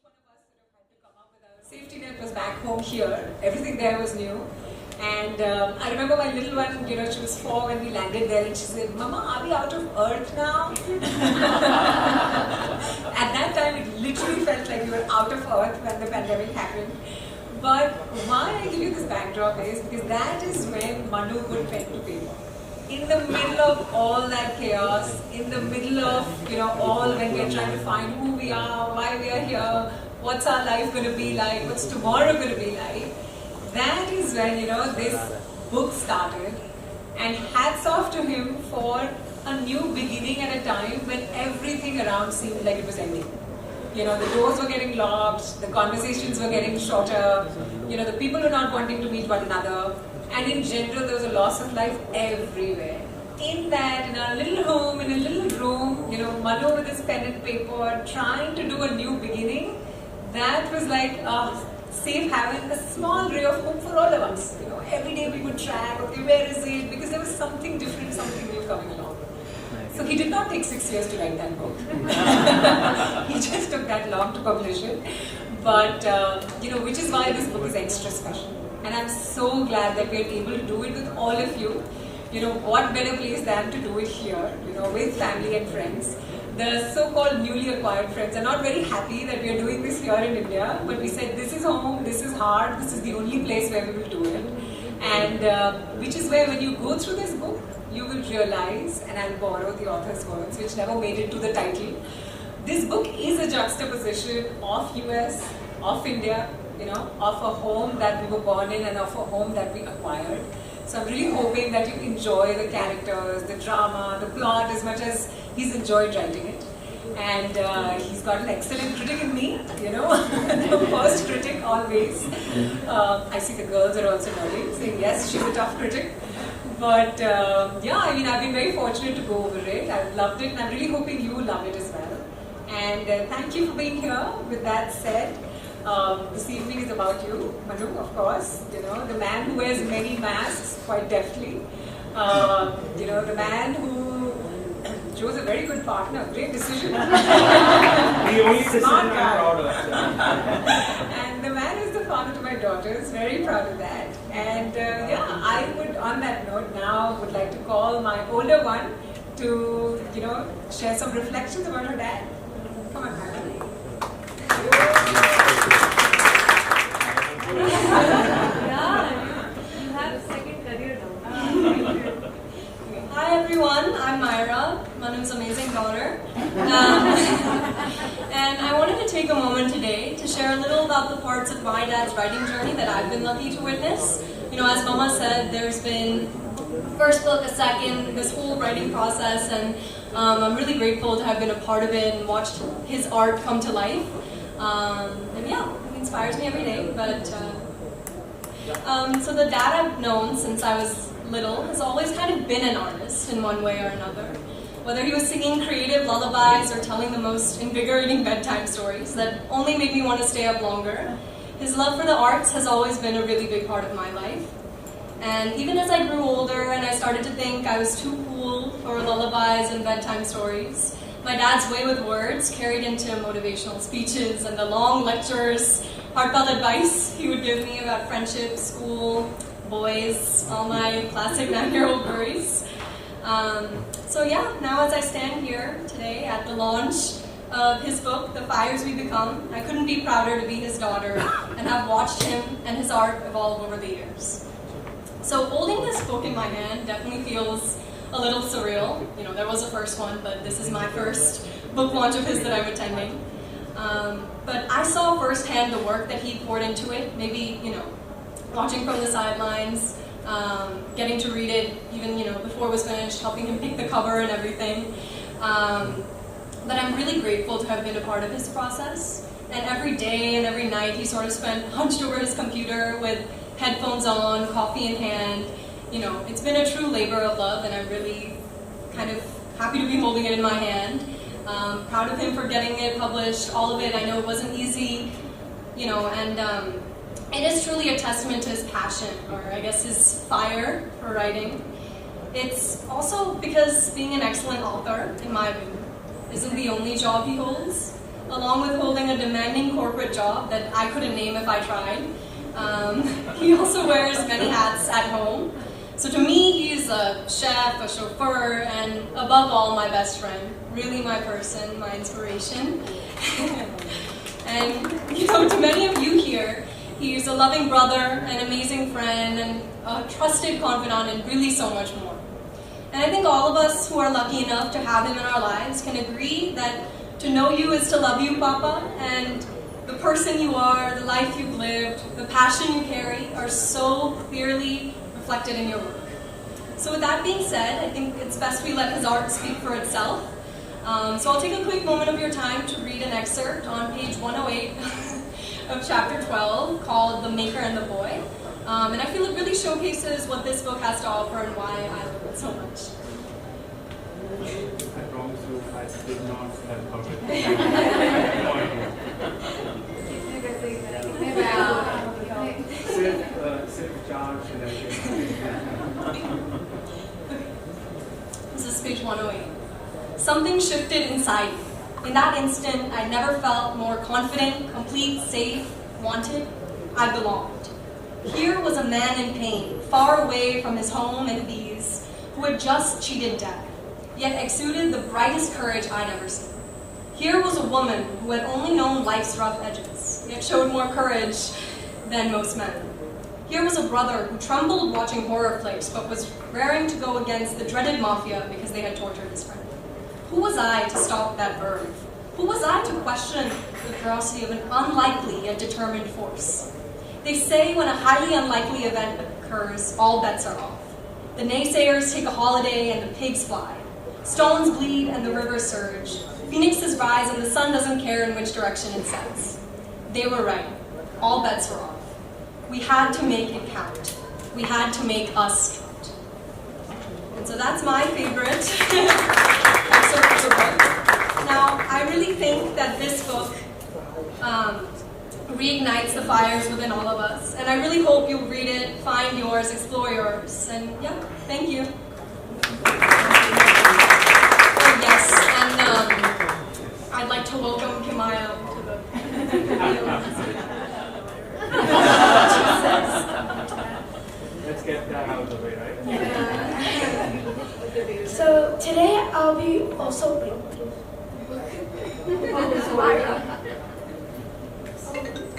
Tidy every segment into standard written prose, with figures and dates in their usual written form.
one of us sort of had to come up with our safety net was back home here. Everything there was new. And I remember my little one, she was 4 when we landed there, and she said, "Mama, are we out of Earth now?" At that time, it literally felt like we were out of Earth when the pandemic happened. But why I give you this backdrop is because that is when Manu put pen to paper. In the middle of all that chaos, in the middle of, all when we're trying to find who we are, why we are here, what's our life going to be like, what's tomorrow going to be like, that is when, this book started. And hats off to him for a new beginning at a time when everything around seemed like it was ending. The doors were getting locked, the conversations were getting shorter, the people were not wanting to meet one another. And in general, there was a loss of life everywhere. In that, in our little home, in a little room, Manu with his pen and paper, trying to do a new beginning, that was like a safe haven, a small ray of hope for all of us. Every day we would track, okay, where is it? Because there was something different, something new coming along. So he did not take 6 years to write that book. He just took that long to publish it. But, which is why this book is extra special. And I'm so glad that we're able to do it with all of you. What better place than to do it here, with family and friends. The so-called newly acquired friends are not very happy that we are doing this here in India, but we said this is home, this is hard, this is the only place where we will do it. And which is where when you go through this book, you will realize, and I'll borrow the author's words, which never made it to the title, this book is a juxtaposition of US, of India, of a home that we were born in and of a home that we acquired. So I'm really hoping that you enjoy the characters, the drama, the plot as much as he's enjoyed writing it. And he's got an excellent critic in me, the first critic always. I see the girls are also nodding, saying yes, she's a tough critic. But I've been very fortunate to go over it. I've loved it and I'm really hoping you love it as well. And thank you for being here. With that said, this evening is about you, Manu, of course. The man who wears many masks quite deftly. The man who chose a very good partner, great decision. The only decision I'm proud of. And the man is the father to my daughters, very proud of that. And I would, on that note, now would like to call my older one to, share some reflections about her dad. Come on, Myra. You have a second career now. Hi everyone, I'm Myra, Manu's amazing daughter. And I wanted to take a moment today to share a little about the parts of my dad's writing journey that I've been lucky to witness. As Mama said, there's been first book, a second, this whole writing process, and I'm really grateful to have been a part of it and watched his art come to life. It inspires me every day. But so the dad I've known since I was little has always kind of been an artist in one way or another. Whether he was singing creative lullabies or telling the most invigorating bedtime stories that only made me want to stay up longer, his love for the arts has always been a really big part of my life. And even as I grew older and I started to think I was too cool for lullabies and bedtime stories, my dad's way with words carried into motivational speeches and the long lectures, heartfelt advice he would give me about friendship, school, boys, all my classic 9-year-old worries. Now as I stand here today at the launch of his book, The Fires We Become, I couldn't be prouder to be his daughter and have watched him and his art evolve over the years. So holding this book in my hand definitely feels a little surreal. There was a first one, but this is my first book launch of his that I'm attending. But I saw firsthand the work that he poured into it, maybe, watching from the sidelines, getting to read it even, before it was finished, helping him pick the cover and everything. But I'm really grateful to have been a part of his process. And every day and every night he sort of spent hunched over his computer with headphones on, coffee in hand. It's been a true labor of love, and I'm really kind of happy to be holding it in my hand. Proud of him for getting it published, all of it. I know it wasn't easy, and it is truly a testament to his passion, or I guess his fire for writing. It's also because being an excellent author, in my view, isn't the only job he holds. along with holding a demanding corporate job that I couldn't name if I tried. He also wears many hats at home. So to me, he's a chef, a chauffeur, and above all, my best friend. Really my person, my inspiration. And, to many of you here, he's a loving brother, an amazing friend, and a trusted confidant, and really so much more. And I think all of us who are lucky enough to have him in our lives can agree that to know you is to love you, Papa, and the person you are, the life you've lived, the passion you carry are so clearly reflected in your work. So with that being said, I think it's best we let his art speak for itself. So I'll take a quick moment of your time to read an excerpt on page 108 of chapter 12 called The Maker and the Boy. And I feel it really showcases what this book has to offer and why I love it so much. I promise you, I did not have covered. Sit, charge, and This is page 108. Something shifted inside me. In that instant, I never felt more confident, complete, safe, wanted. I belonged. Here was a man in pain, far away from his home and ease, who had just cheated death, yet exuded the brightest courage I'd ever seen. Here was a woman who had only known life's rough edges, yet showed more courage than most men. Here was a brother who trembled watching horror flicks, but was raring to go against the dreaded mafia because they had tortured his friend. Who was I to stop that verve? Who was I to question the ferocity of an unlikely yet determined force? They say when a highly unlikely event occurs, all bets are off. The naysayers take a holiday and the pigs fly. Stones bleed and the rivers surge. Phoenixes rise and the sun doesn't care in which direction it sets. They were right. All bets were off. We had to make it count. We had to make us count. And so that's my favorite excerpt of the book. Now, I really think that this book reignites the fires within all of us. And I really hope you'll read it, find yours, explore yours. And yeah, thank you. Oh, yes, and I'd like to welcome Kimaya to the let's get that out of the way, right? So today I'll be also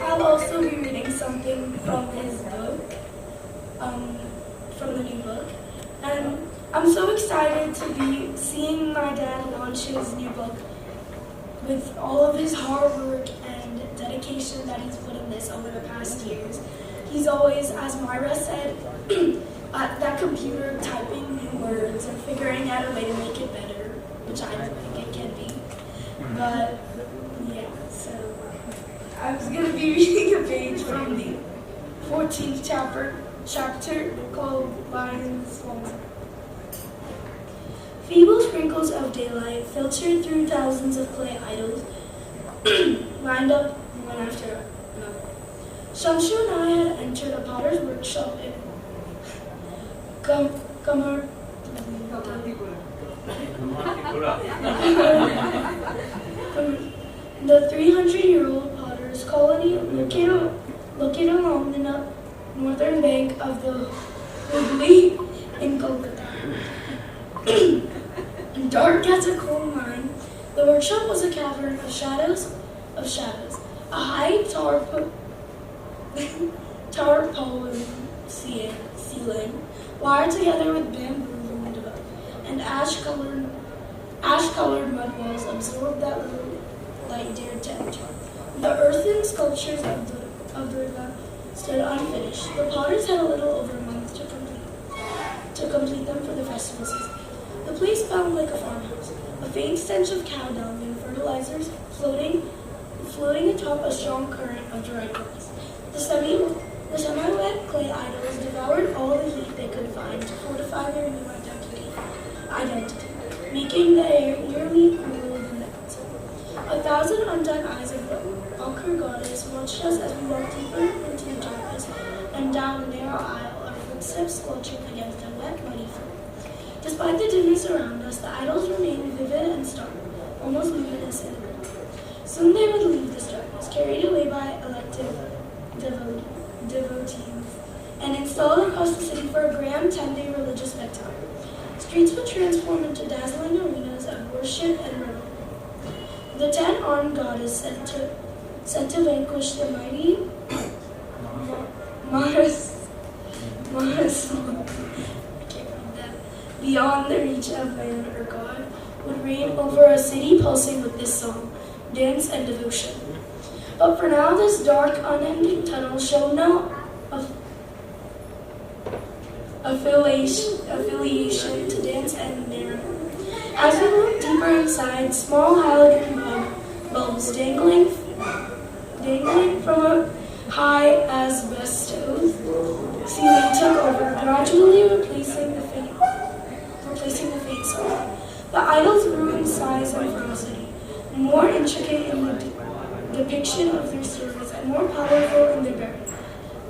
I'll also be reading something from his book, from the new book, and I'm so excited to be seeing my dad launch his new book with all of his hard work and dedication that he's put in this over the past years. He's always, as Myra said, at that computer typing new words and figuring out a way to make it better, which I don't think it can be. But yeah, so I was going to be reading a page from the 14th chapter called Lion's Swans. Feeble sprinkles of daylight filtered through thousands of clay idols, lined up one after another. Shamshu and I had entered a potter's workshop in the 300-year-old potter's colony located along the northern bank of the Hooghly in Kolkata. Dark as a coal mine, the workshop was a cavern of shadows. A high tarpaulin ceiling, wired together with bamboo window, and ash-colored mud walls absorbed that little light dared to enter. The earthen sculptures of Durga stood unfinished. The potters had a little over a month to complete them for the festival season. The place smelled like a farmhouse. A faint stench of cow dung and fertilizers floating atop a strong current of dried grass. The semi-wet clay idols devoured all the heat they could find to fortify their new identity, making the air eerily cooler than the outside. 1,000 undone eyes of the ochre goddess watched us as we walked deeper into the darkness and down a narrow aisle, our footsteps squelching against a wet, muddy floor. Despite the dimness around us, the idols remained vivid and stark, almost luminous in the dark. Soon they would leave this darkness, carried away by elective devotees, and installed across the city for a grand 10-day religious spectacle. Streets would transform into dazzling arenas of worship and revelry. The 10-armed god is said to vanquish the mighty beyond the reach of man or God, would reign over a city pulsing with this song, dance, and devotion. But for now, this dark, unending tunnel showed no affiliation to dance and merriment. As we looked deeper inside, small halogen bulbs dangling from a high asbestos ceiling took over, gradually replacing the faint song. The idols grew in size and ferocity, more intricate in the depiction of their service and more powerful in their bearing.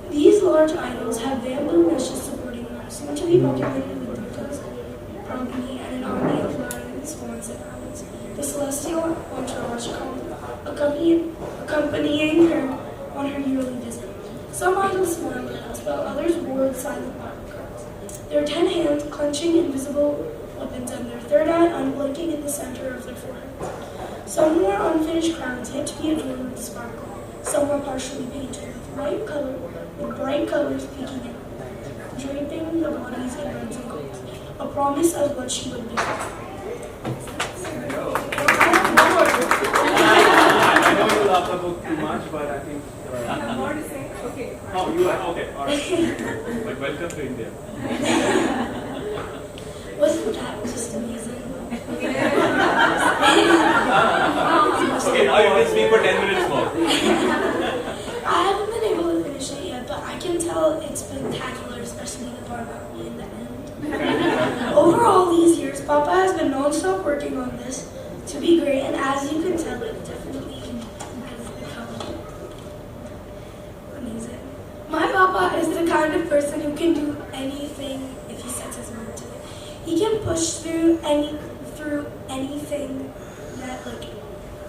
These large idols have bamboo meshes supporting them, soon to be populated with Buddhas, Prabhini, and an army of lions, swans, and owls. The celestial entourage accompanying her on her yearly visit. Some idols smiled at us, while others wore silent bodyguards, their 10 hands clenching invisible weapons and their third eye unblinking in the center of their foreheads. Some wore unfinished crowns yet to be adorned with sparkle. Some were partially painted with bright colors peeking out, draping the bodies in reds and golds, a promise of what she would be. I know you love the book too much, but I think. More to say? Okay. Oh, you are okay. All right. But welcome to India. Wasn't that just amazing? Okay, now you can speak for 10 minutes more. I haven't been able to finish it yet, but I can tell it's spectacular, especially the part about me in the end. Over all these years, Papa has been non-stop working on this to be great, and as you can tell, it definitely has become amazing. My Papa is the kind of person who can do anything if he sets his mind to it. He can push through anything that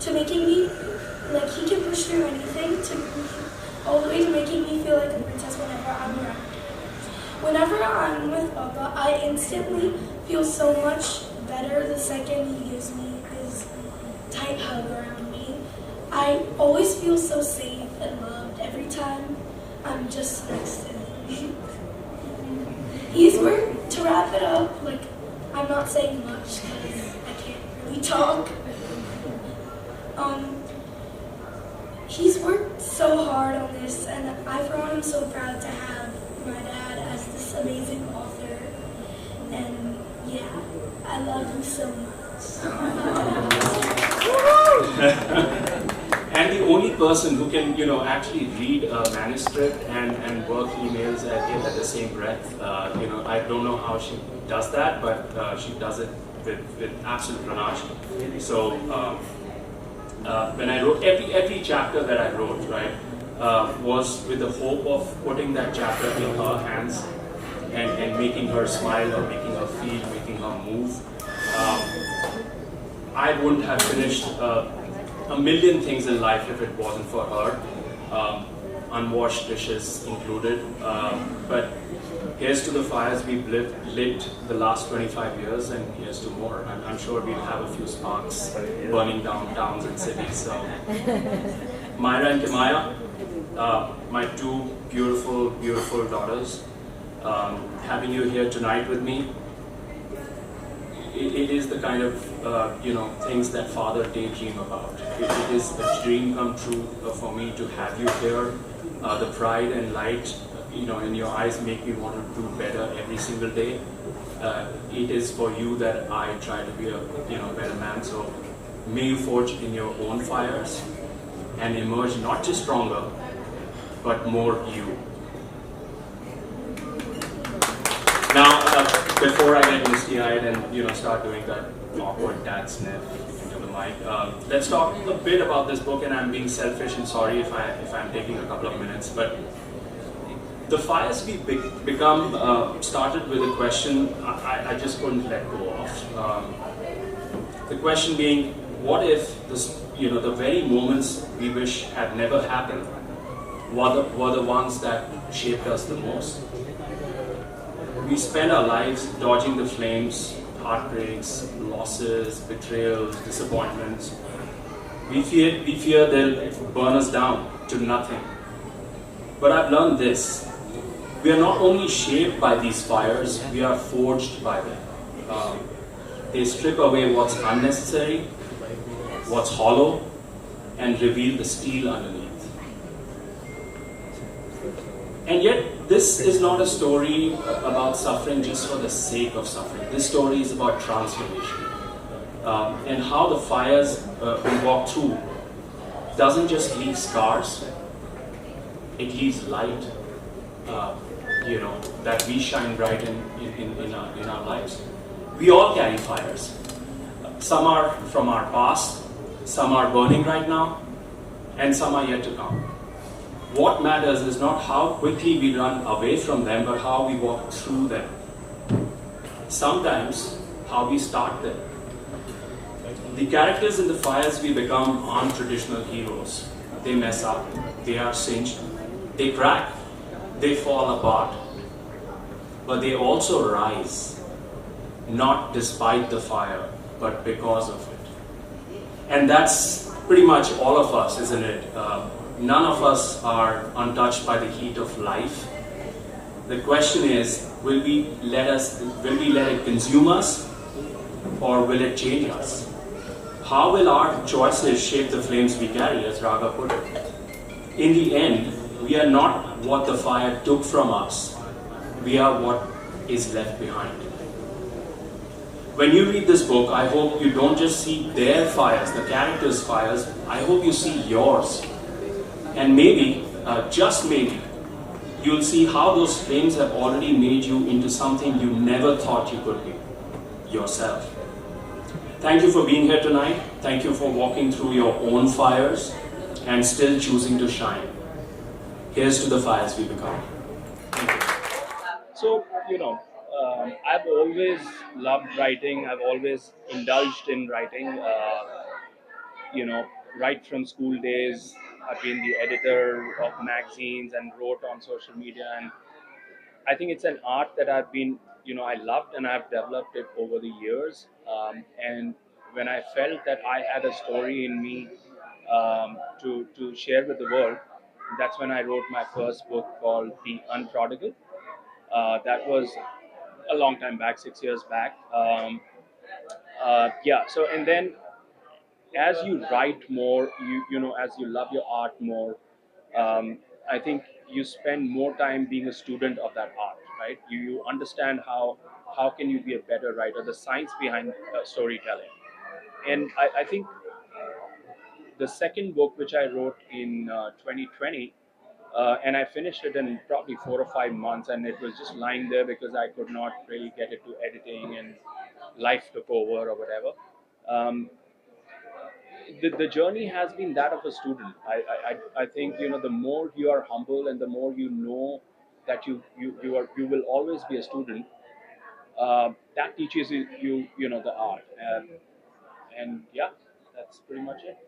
to making me he can push through anything all the way to making me feel like a princess whenever I'm around. Whenever I'm with Papa, I instantly feel so much better the second he gives me his tight hug around me. I always feel so safe and loved every time I'm just next to him. He's worked to wrap it up, I'm not saying much because I can't really talk. He's worked so hard on this, and I for one am so proud to have my dad as this amazing author. And yeah, I love you so much. And the only person who can, actually read a manuscript and work emails at the same breath, I don't know how she does that, but she does it with absolute panache. So when I wrote every chapter that I wrote, right, was with the hope of putting that chapter in her hands and making her smile or making her feel, making her move. I wouldn't have finished a million things in life if it wasn't for her, unwashed dishes included. But here's to the fires we've lit the last 25 years, and here's to more. I'm sure we'll have a few sparks burning down towns and cities. So, Myra and Timaya, my two beautiful, beautiful daughters, having you here tonight with me, it is the kind of things that father daydream about. It is a dream come true for me to have you here. The pride and light, in your eyes make me want to do better every single day. It is for you that I try to be a better man. So may you forge in your own fires and emerge not just stronger, but more you. Now, before I get misty-eyed and start doing that awkward dad sniff into the mic, let's talk a bit about this book. And I'm being selfish and sorry if I'm taking a couple of minutes, but the fires we become started with a question I just couldn't let go of. The question being, what if this, the very moments we wish had never happened were the ones that shaped us the most? We spend our lives dodging the flames, heartbreaks, losses, betrayals, disappointments. We fear they'll burn us down to nothing. But I've learned this. We are not only shaped by these fires, we are forged by them. They strip away what's unnecessary, what's hollow, and reveal the steel underneath. And yet, this is not a story about suffering just for the sake of suffering. This story is about transformation. And how the fires we walk through doesn't just leave scars, it leaves light, that we shine bright in our lives. We all carry fires. Some are from our past, some are burning right now, and some are yet to come. What matters is not how quickly we run away from them, but how we walk through them. Sometimes, how we start them. The characters in the fires we become aren't traditional heroes. They mess up, they are singed, they crack, they fall apart. But they also rise, not despite the fire, but because of it. And that's pretty much all of us, isn't it? None of us are untouched by the heat of life. The question is, will we let it consume us, or will it change us? How will our choices shape the flames we carry, as Raga put it? In the end, we are not what the fire took from us. We are what is left behind. When you read this book, I hope you don't just see their fires, the characters' fires. I hope you see yours. And maybe, just maybe, you'll see how those flames have already made you into something you never thought you could be, yourself. Thank you for being here tonight. Thank you for walking through your own fires and still choosing to shine. Here's to the fires we become. Thank you. So, I've always loved writing. I've always indulged in writing. Right from school days, I've been the editor of magazines and wrote on social media. And I think it's an art that I've been, I loved and I've developed it over the years. And when I felt that I had a story in me to share with the world, that's when I wrote my first book called The Unprodigal. That was a long time back, 6 years back. So and then as you write more, as you love your art more, I think you spend more time being a student of that art, right? You understand how can you be a better writer, the science behind storytelling. And I think the second book, which I wrote in 2020, and I finished it in probably 4 or 5 months, and it was just lying there because I could not really get it to editing, and life took over or whatever. Um, the journey has been that of a student. I think the more you are humble and the more you know that you will always be a student. That teaches you the art, and yeah, that's pretty much it.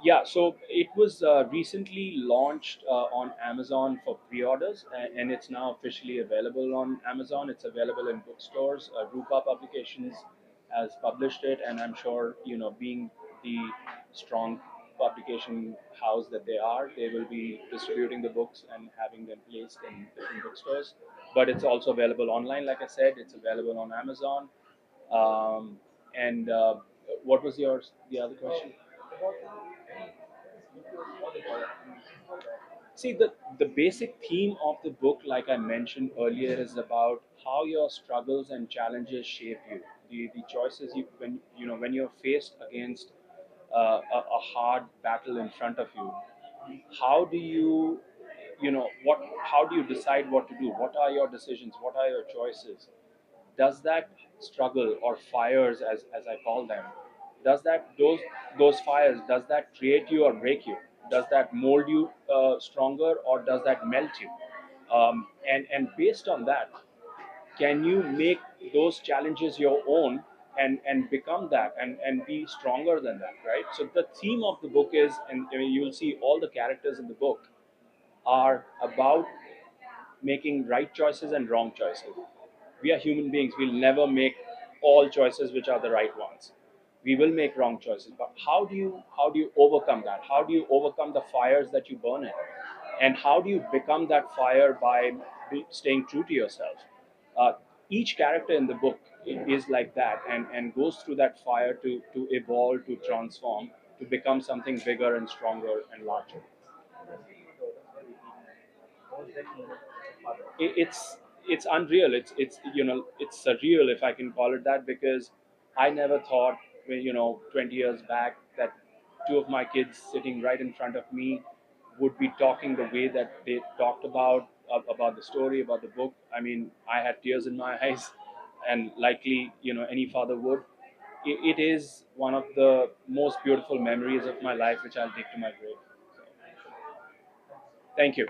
Yeah, so it was recently launched on Amazon for pre-orders, and it's now officially available on Amazon. It's available in bookstores. Rupa Publications has published it, and I'm sure being the strong publication house that they are, they will be distributing the books and having them placed in different bookstores. But it's also available online. Like I said, it's available on Amazon. Um, and what was the other question? See, the basic theme of the book, like I mentioned earlier, is about how your struggles and challenges shape you. The choices when you're faced against a hard battle in front of you, how do you how do you decide what to do? What are your decisions? What are your choices? Does that struggle or fires, as I call them, does that those fires, does that create you or break you? Does that mold you stronger, or does that melt you? And based on that, can you make those challenges your own and become that and be stronger than that, right? So the theme of the book is, and I mean, you'll see all the characters in the book are about making right choices and wrong choices. We are human beings. We'll never make all choices which are the right ones. We will make wrong choices. But how do you overcome that? How do you overcome the fires that you burn in? And how do you become that fire by staying true to yourself? Uh, each character in the book is like that and goes through that fire to evolve, to transform, to become something bigger and stronger and larger. It's unreal. It's surreal, if I can call it that, because I never thought, 20 years back, that two of my kids sitting right in front of me would be talking the way that they talked about the story, about the book. I mean, I had tears in my eyes, and likely, any father would. It is one of the most beautiful memories of my life, which I'll take to my grave. So, thank you.